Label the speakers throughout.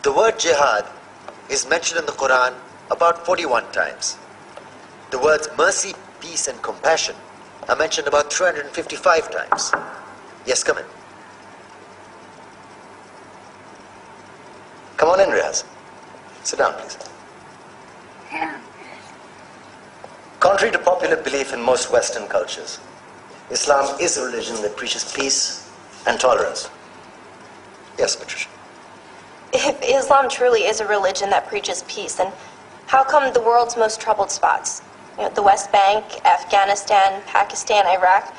Speaker 1: The word jihad is mentioned in the Quran about 41 times. The words mercy, peace, and compassion are mentioned about 355 times. Yes, come in. Come on in, Riaz. Sit down, please. Contrary to popular belief in most Western cultures, Islam is a religion that preaches peace and tolerance. Yes, Patricia.
Speaker 2: If Islam truly is a religion that preaches peace, then how come the world's most troubled spots, the West Bank, Afghanistan, Pakistan, Iraq,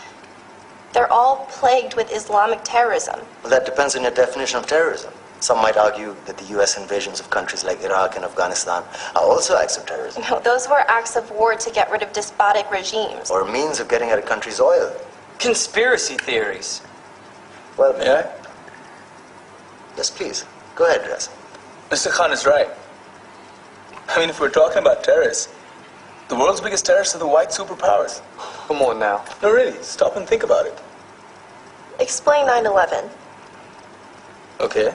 Speaker 2: they're all plagued with Islamic terrorism?
Speaker 1: Well, that depends on your definition of terrorism. Some might argue that the U.S. invasions of countries like Iraq and Afghanistan are also acts of terrorism.
Speaker 2: No, those were acts of war to get rid of despotic regimes.
Speaker 1: Or means of getting at a country's oil.
Speaker 3: Conspiracy theories.
Speaker 1: Well,
Speaker 3: May I?
Speaker 1: Yes, please. Go ahead, Riaz.
Speaker 3: Mr. Khan is right. I mean, if we're talking about terrorists, the world's biggest terrorists are the white superpowers.
Speaker 4: Come on now.
Speaker 3: No, really, stop and think about it.
Speaker 2: Explain 9/11.
Speaker 3: Okay.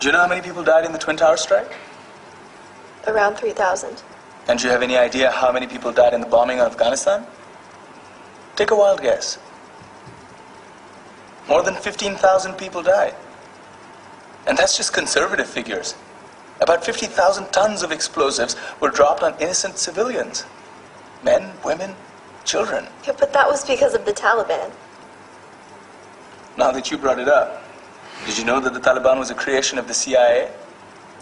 Speaker 3: Do you know how many people died in the Twin Towers strike?
Speaker 2: Around 3,000.
Speaker 3: And do you have any idea how many people died in the bombing of Afghanistan? Take a wild guess. More than 15,000 people died. And that's just conservative figures. About 50,000 tons of explosives were dropped on innocent civilians. Men, women, children.
Speaker 2: Yeah, but that was because of the Taliban.
Speaker 3: Now that you brought it up, did you know that the Taliban was a creation of the CIA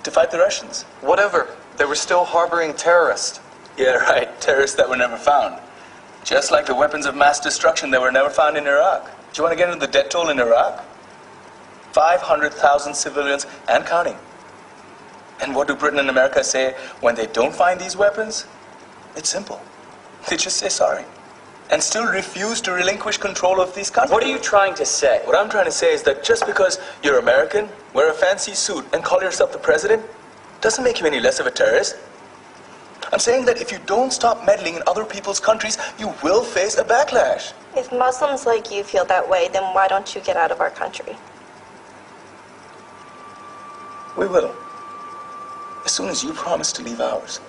Speaker 3: to fight the Russians?
Speaker 4: Whatever. They were still harboring terrorists.
Speaker 3: Yeah, right. Terrorists that were never found. Just like the weapons of mass destruction that were never found in Iraq. Do you want to get into the death toll in Iraq? 500,000 civilians and counting. And what do Britain and America say when they don't find these weapons? It's simple. They just say sorry. And still refuse to relinquish control of these countries.
Speaker 4: What are you trying to say?
Speaker 3: What I'm trying to say is that just because you're American, wear a fancy suit, and call yourself the president, doesn't make you any less of a terrorist. I'm saying that if you don't stop meddling in other people's countries, you will face a backlash.
Speaker 2: If Muslims like you feel that way, then why don't you get out of our country?
Speaker 3: We will. As soon as you promise to leave ours.